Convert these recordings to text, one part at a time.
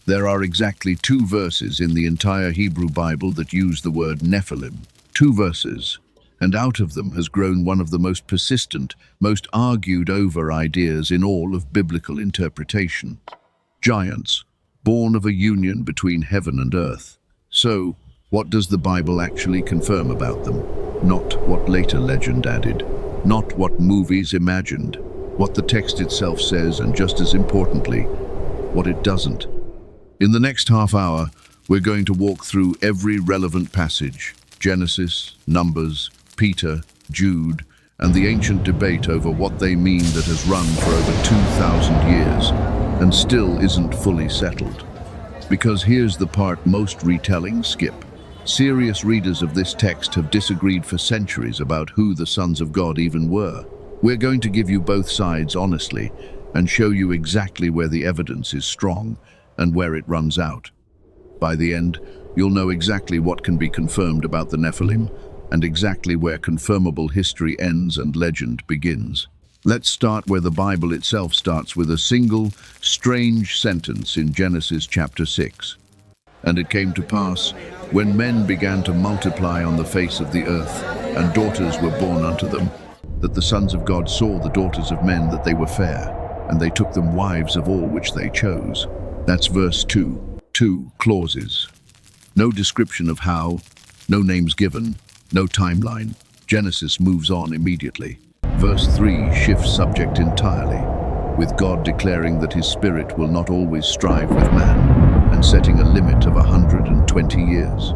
There are exactly 2 verses in the entire Hebrew Bible that use the word Nephilim. 2 verses, and out of them has grown one of the most persistent, most argued over ideas in all of biblical interpretation. Giants, born of a union between heaven and earth. So, what does the Bible actually confirm about them? Not what later legend added, not what movies imagined, what the text itself says, and just as importantly, what it doesn't. In the next half hour, we're going to walk through every relevant passage: Genesis, Numbers, Peter, Jude, and the ancient debate over what they mean that has run for over 2,000 years and still isn't fully settled. Because here's the part most retellings skip. Serious readers of this text have disagreed for centuries about who the sons of God even were. We're going to give you both sides honestly and show you exactly where the evidence is strong and where it runs out. By the end, you'll know exactly what can be confirmed about the Nephilim and exactly where confirmable history ends and legend begins. Let's start where the Bible itself starts, with a single, strange sentence in Genesis chapter 6. And it came to pass, when men began to multiply on the face of the earth, and daughters were born unto them, that the sons of God saw the daughters of men that they were fair, and they took them wives of all which they chose. That's verse 2. 2 clauses. No description of how, no names given, no timeline. Genesis moves on immediately. Verse 3 shifts subject entirely, with God declaring that his spirit will not always strive with man, and setting a limit of 120 years.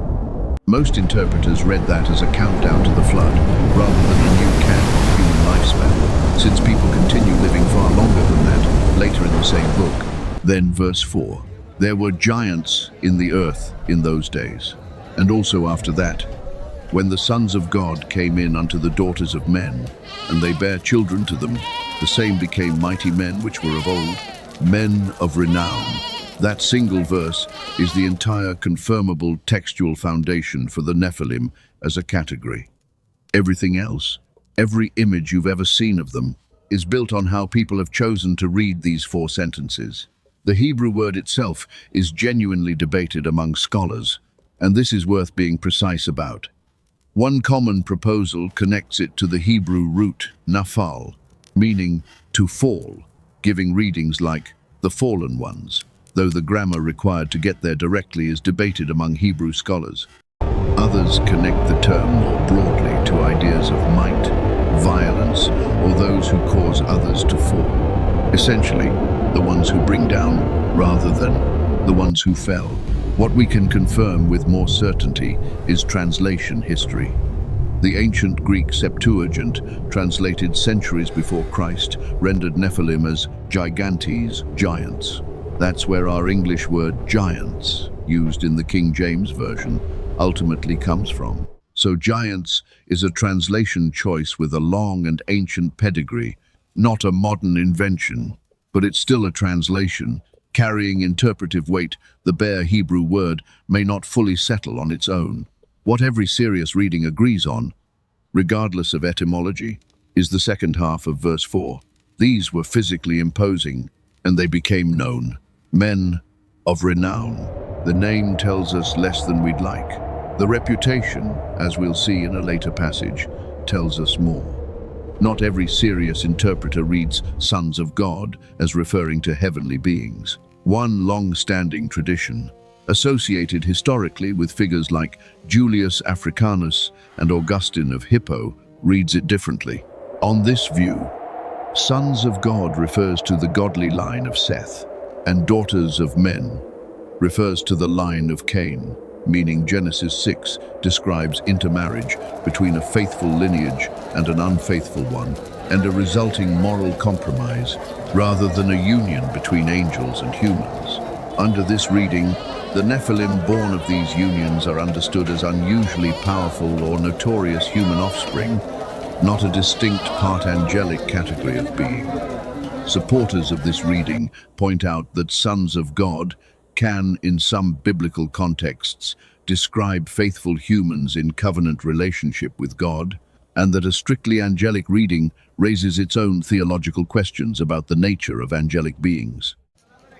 Most interpreters read that as a countdown to the flood, rather than a new cap of human lifespan, since people continue living far longer than that, later in the same book. Then verse 4. There were giants in the earth in those days, and also after that, when the sons of God came in unto the daughters of men, and they bare children to them, the same became mighty men which were of old, men of renown. That single verse is the entire confirmable textual foundation for the Nephilim as a category. Everything else, every image you've ever seen of them, is built on how people have chosen to read these 4 sentences. The Hebrew word itself is genuinely debated among scholars, and this is worth being precise about. One common proposal connects it to the Hebrew root nafal, meaning to fall, giving readings like the fallen ones, though the grammar required to get there directly is debated among Hebrew scholars. Others connect the term more broadly to ideas of might, violence, or those who cause others to fall. Essentially, the ones who bring down rather than the ones who fell. What we can confirm with more certainty is translation history. The ancient Greek Septuagint, translated centuries before Christ, rendered Nephilim as gigantes, giants. That's where our English word giants, used in the King James Version, ultimately comes from. So giants is a translation choice with a long and ancient pedigree, not a modern invention, but it's still a translation. Carrying interpretive weight, the bare Hebrew word may not fully settle on its own. What every serious reading agrees on, regardless of etymology, is the second half of verse 4. These were physically imposing, and they became known. Men of renown. The name tells us less than we'd like. The reputation, as we'll see in a later passage, tells us more. Not every serious interpreter reads sons of God as referring to heavenly beings. One long-standing tradition, associated historically with figures like Julius Africanus and Augustine of Hippo, reads it differently. On this view, sons of God refers to the godly line of Seth, and daughters of men refers to the line of Cain, meaning Genesis 6 describes intermarriage between a faithful lineage and an unfaithful one, and a resulting moral compromise, rather than a union between angels and humans. Under this reading, the Nephilim born of these unions are understood as unusually powerful or notorious human offspring, not a distinct part angelic category of being. Supporters of this reading point out that sons of God can, in some biblical contexts, describe faithful humans in covenant relationship with God, and that a strictly angelic reading raises its own theological questions about the nature of angelic beings.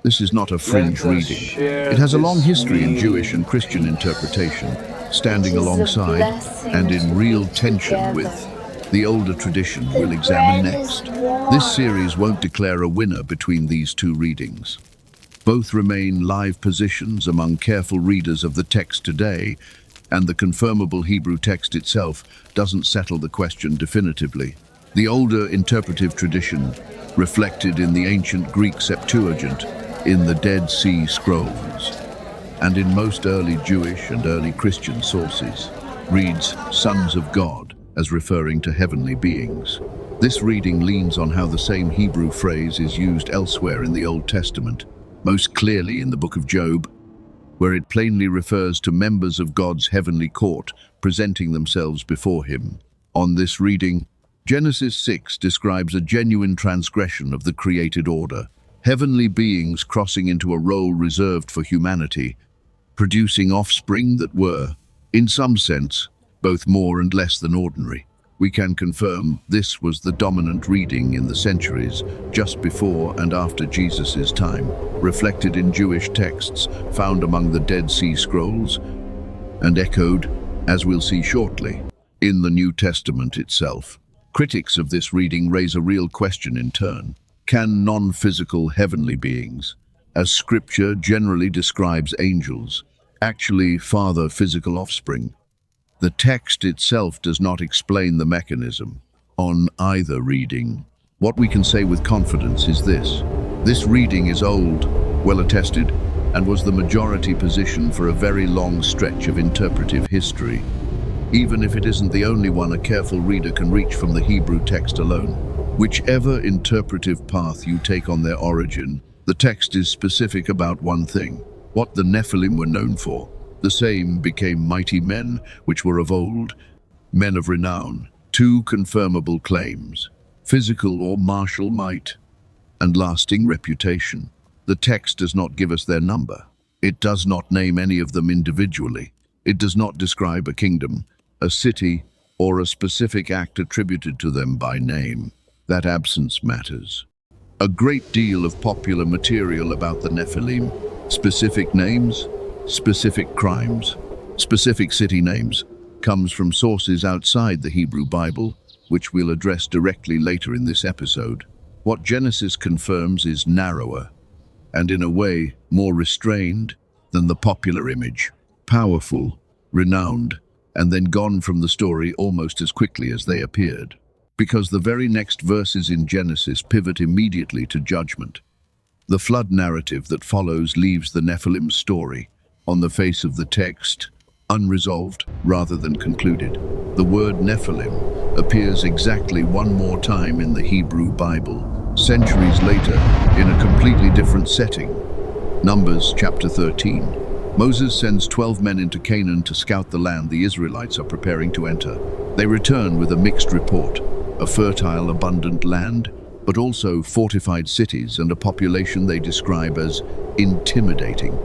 This is not a fringe reading. It has a long history in Jewish and Christian interpretation, standing alongside and in real tension with the older tradition we'll examine next. This series won't declare a winner between these two readings. Both remain live positions among careful readers of the text today, and the confirmable Hebrew text itself doesn't settle the question definitively. The older interpretive tradition, reflected in the ancient Greek Septuagint, in the Dead Sea Scrolls, and in most early Jewish and early Christian sources, reads sons of God as referring to heavenly beings. This reading leans on how the same Hebrew phrase is used elsewhere in the Old Testament, most clearly in the book of Job, where it plainly refers to members of God's heavenly court presenting themselves before him. On this reading, Genesis 6 describes a genuine transgression of the created order, heavenly beings crossing into a role reserved for humanity, producing offspring that were, in some sense, both more and less than ordinary. We can confirm this was the dominant reading in the centuries just before and after Jesus' time, reflected in Jewish texts found among the Dead Sea Scrolls, and echoed, as we'll see shortly, in the New Testament itself. Critics of this reading raise a real question in turn. Can non-physical heavenly beings, as Scripture generally describes angels, actually father physical offspring? The text itself does not explain the mechanism on either reading. What we can say with confidence is this. This reading is old, well attested, and was the majority position for a very long stretch of interpretive history, even if it isn't the only one a careful reader can reach from the Hebrew text alone. Whichever interpretive path you take on their origin, the text is specific about one thing: what the Nephilim were known for. The same became mighty men, which were of old, men of renown. Two confirmable claims: physical or martial might, and lasting reputation. The text does not give us their number. It does not name any of them individually. It does not describe a kingdom, a city, or a specific act attributed to them by name. That absence matters. A great deal of popular material about the Nephilim, specific names, specific crimes, specific city names, comes from sources outside the Hebrew Bible, which we'll address directly later in this episode. What Genesis confirms is narrower, and in a way more restrained than the popular image. Powerful, renowned, and then gone from the story almost as quickly as they appeared. Because the very next verses in Genesis pivot immediately to judgment. The flood narrative that follows leaves the Nephilim story, on the face of the text, unresolved rather than concluded. The word Nephilim appears exactly one more time in the Hebrew Bible, centuries later, in a completely different setting. Numbers chapter 13. Moses sends 12 men into Canaan to scout the land the Israelites are preparing to enter. They return with a mixed report: a fertile, abundant land, but also fortified cities and a population they describe as intimidating.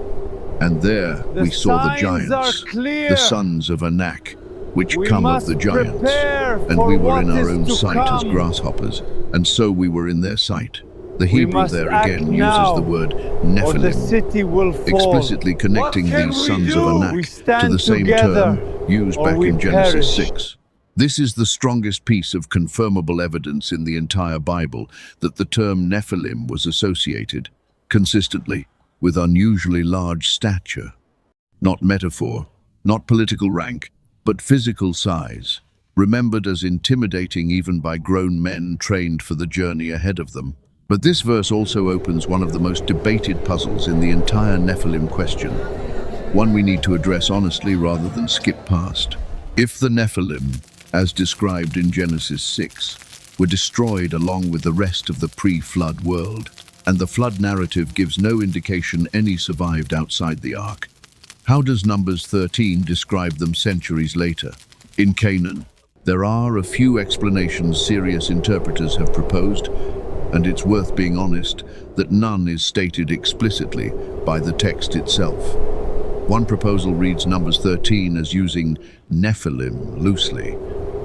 And there we saw the giants, the sons of Anak, which come of the giants. And we were in our own sight as grasshoppers, and so we were in their sight. The Hebrew there again uses the word Nephilim, explicitly connecting these sons of Anak to the same term used back in Genesis 6. This is the strongest piece of confirmable evidence in the entire Bible that the term Nephilim was associated, consistently, with unusually large stature. Not metaphor, not political rank, but physical size, remembered as intimidating even by grown men trained for the journey ahead of them. But this verse also opens one of the most debated puzzles in the entire Nephilim question, one we need to address honestly rather than skip past. If the Nephilim, as described in Genesis 6, were destroyed along with the rest of the pre-flood world, and the flood narrative gives no indication any survived outside the ark, how does Numbers 13 describe them centuries later? In Canaan, there are a few explanations serious interpreters have proposed, and it's worth being honest that none is stated explicitly by the text itself. One proposal reads Numbers 13 as using Nephilim loosely,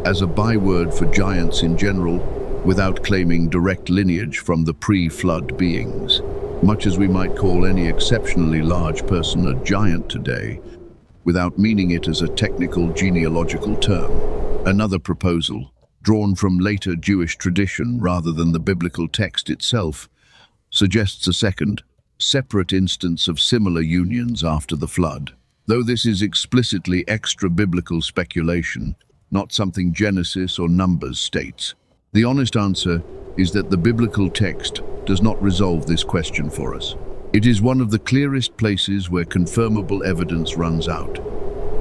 as a byword for giants in general, without claiming direct lineage from the pre-flood beings. much as we might call any exceptionally large person a giant today, without meaning it as a technical genealogical term. Another proposal, drawn from later Jewish tradition rather than the biblical text itself, suggests a second, separate instance of similar unions after the flood. Though this is explicitly extra-biblical speculation, not something Genesis or Numbers states, the honest answer is that the biblical text does not resolve this question for us. It is one of the clearest places where confirmable evidence runs out,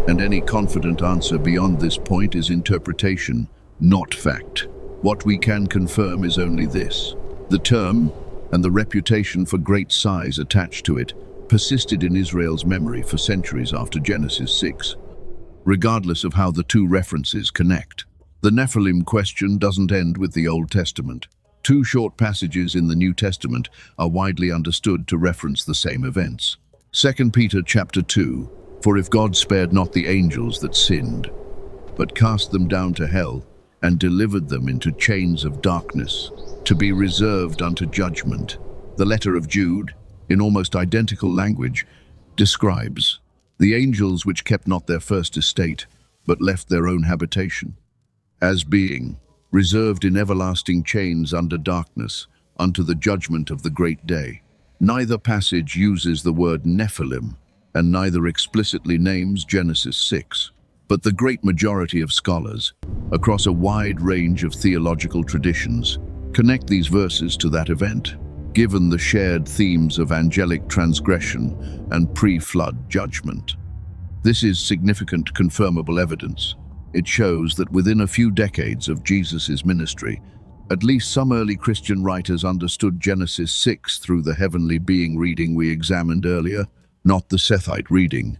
and any confident answer beyond this point is interpretation, not fact. What we can confirm is only this: the term, and the reputation for great size attached to it, persisted in Israel's memory for centuries after Genesis 6, regardless of how the two references connect. The Nephilim question doesn't end with the Old Testament. Two short passages in the New Testament are widely understood to reference the same events. 2 Peter chapter 2, "For if God spared not the angels that sinned, but cast them down to hell, and delivered them into chains of darkness, to be reserved unto judgment." The letter of Jude, in almost identical language, describes the angels which kept not their first estate, but left their own habitation, as being reserved in everlasting chains under darkness, unto the judgment of the great day. Neither passage uses the word Nephilim, and neither explicitly names Genesis 6. But the great majority of scholars, across a wide range of theological traditions, connect these verses to that event, given the shared themes of angelic transgression and pre-flood judgment. This is significant confirmable evidence. It shows that within a few decades of Jesus' ministry, at least some early Christian writers understood Genesis 6 through the heavenly being reading we examined earlier, not the Sethite reading.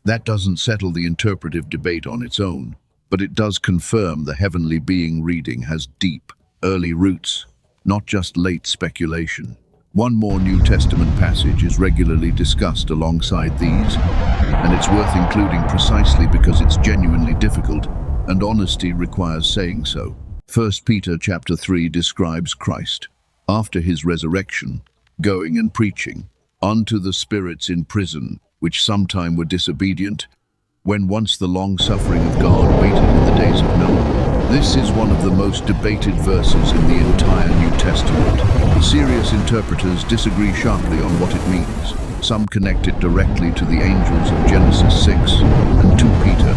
That doesn't settle the interpretive debate on its own, but it does confirm the heavenly being reading has deep, early roots, not just late speculation. One more New Testament passage is regularly discussed alongside these, and it's worth including precisely because it's genuinely difficult, and honesty requires saying so. 1 Peter chapter 3 describes Christ, after his resurrection, going and preaching unto the spirits in prison, which sometime were disobedient, when once the long-suffering of God waited in the days of Noah. This is one of the most debated verses in the entire New Testament. Serious interpreters disagree sharply on what it means. Some connect it directly to the angels of Genesis 6 and 2 Peter.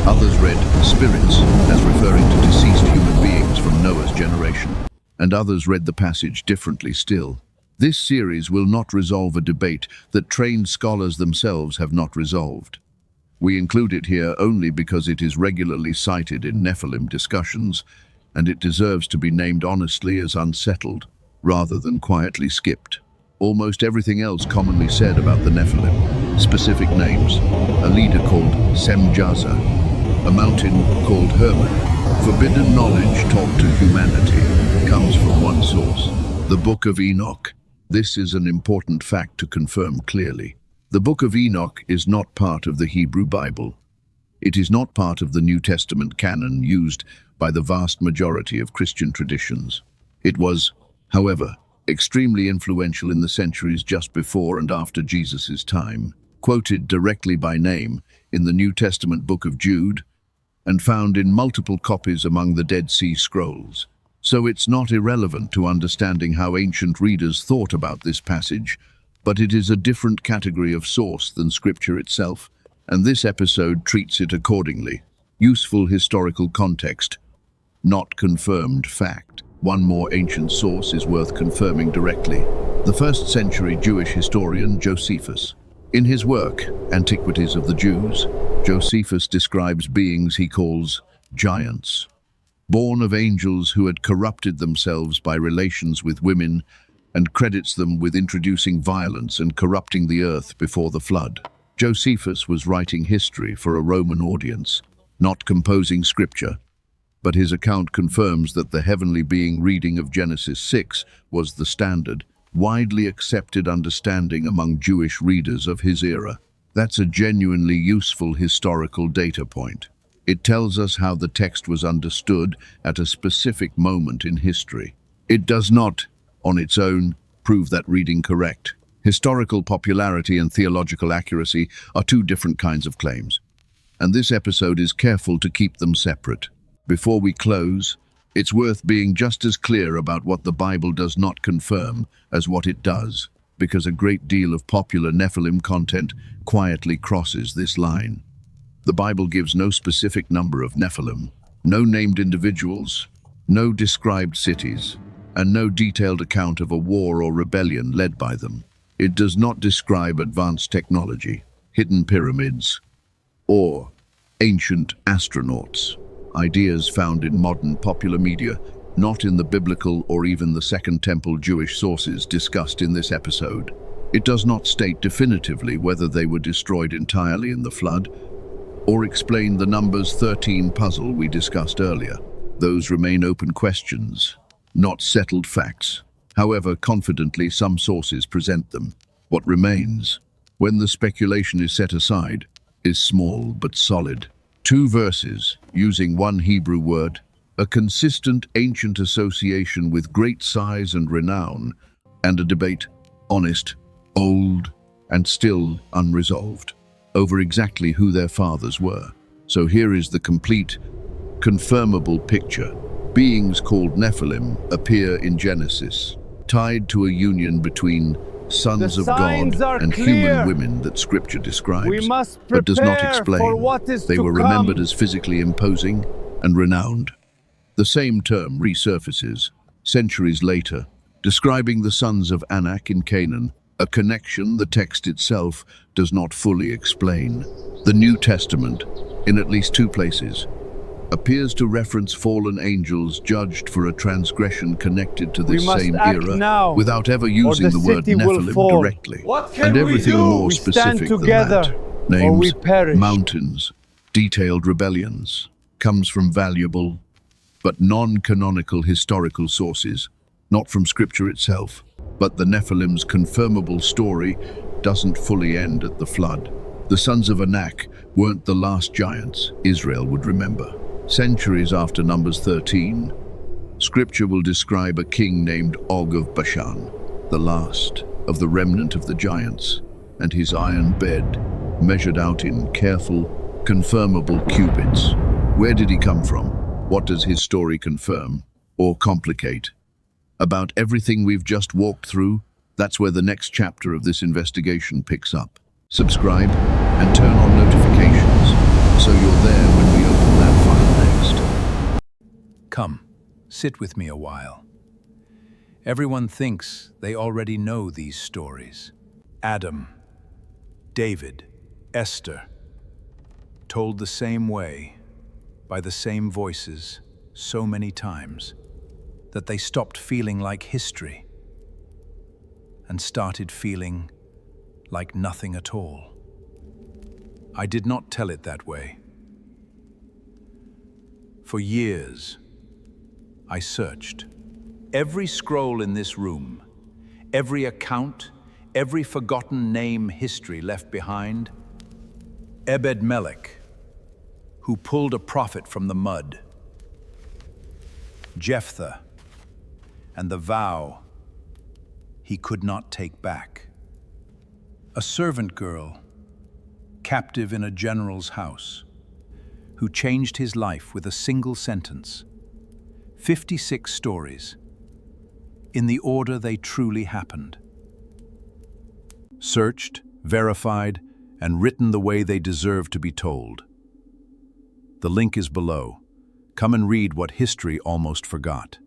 Others read spirits as referring to deceased human beings from Noah's generation, and others read the passage differently still. This series will not resolve a debate that trained scholars themselves have not resolved. We include it here only because it is regularly cited in Nephilim discussions, and it deserves to be named honestly as unsettled, rather than quietly skipped. Almost everything else commonly said about the Nephilim, specific names, a leader called Semjaza, a mountain called Hermon, forbidden knowledge taught to humanity, comes from one source, the Book of Enoch. This is an important fact to confirm clearly. The Book of Enoch is not part of the Hebrew Bible. It is not part of the New Testament canon used by the vast majority of Christian traditions. It was, however, extremely influential in the centuries just before and after Jesus' time, quoted directly by name in the New Testament book of Jude, and found in multiple copies among the Dead Sea Scrolls. So it's not irrelevant to understanding how ancient readers thought about this passage, but it is a different category of source than Scripture itself, and this episode treats it accordingly. Useful historical context, not confirmed fact. One more ancient source is worth confirming directly. The first-century Jewish historian Josephus. In his work, Antiquities of the Jews, Josephus describes beings he calls giants, born of angels who had corrupted themselves by relations with women, and credits them with introducing violence and corrupting the earth before the flood. Josephus was writing history for a Roman audience, not composing scripture, but his account confirms that the heavenly being reading of Genesis 6 was the standard, widely accepted understanding among Jewish readers of his era. That's a genuinely useful historical data point. It tells us how the text was understood at a specific moment in history. It does not, on its own, prove that reading correct. Historical popularity and theological accuracy are two different kinds of claims, and this episode is careful to keep them separate. Before we close, it's worth being just as clear about what the Bible does not confirm as what it does, because a great deal of popular Nephilim content quietly crosses this line. The Bible gives no specific number of Nephilim, no named individuals, no described cities, and no detailed account of a war or rebellion led by them. It does not describe advanced technology, hidden pyramids, or ancient astronauts, ideas found in modern popular media, not in the biblical or even the Second Temple Jewish sources discussed in this episode. It does not state definitively whether they were destroyed entirely in the flood, or explain the Numbers 13 puzzle we discussed earlier. Those remain open questions, not settled facts. However confidently some sources present them. What remains, when the speculation is set aside, is small but solid. 2 verses, using one Hebrew word, a consistent ancient association with great size and renown, and a debate, honest, old, and still unresolved, over exactly who their fathers were. So here is the complete, confirmable picture. Beings called Nephilim appear in Genesis, tied to a union between sons of God and human women that Scripture describes, but does not explain. They were remembered as physically imposing and renowned. The same term resurfaces, centuries later, describing the sons of Anak in Canaan, a connection the text itself does not fully explain. The New Testament, in at least 2 places, appears to reference fallen angels judged for a transgression connected to this same era, without ever using the word Nephilim directly. And everything more specific than that, names, mountains, detailed rebellions, comes from valuable but non-canonical historical sources, not from Scripture itself. But the Nephilim's confirmable story doesn't fully end at the flood. The sons of Anak weren't the last giants Israel would remember. Centuries after Numbers 13, Scripture will describe a king named Og of Bashan, the last of the remnant of the giants, and his iron bed measured out in careful, confirmable cubits. Where did he come from? What does his story confirm or complicate? About everything we've just walked through, that's where the next chapter of this investigation picks up. Subscribe and turn on notifications so you're there when we open that file next. Come, sit with me a while. Everyone thinks they already know these stories. Adam, David, Esther, told the same way, by the same voices, so many times, that they stopped feeling like history and started feeling like nothing at all. I did not tell it that way. For years, I searched. Every scroll in this room, every account, every forgotten name history left behind. Ebed-Melech, who pulled a prophet from the mud. Jephthah, and the vow he could not take back. A servant girl, captive in a general's house, who changed his life with a single sentence. 56 stories, in the order they truly happened. Searched, verified, and written the way they deserve to be told. The link is below. Come and read what history almost forgot.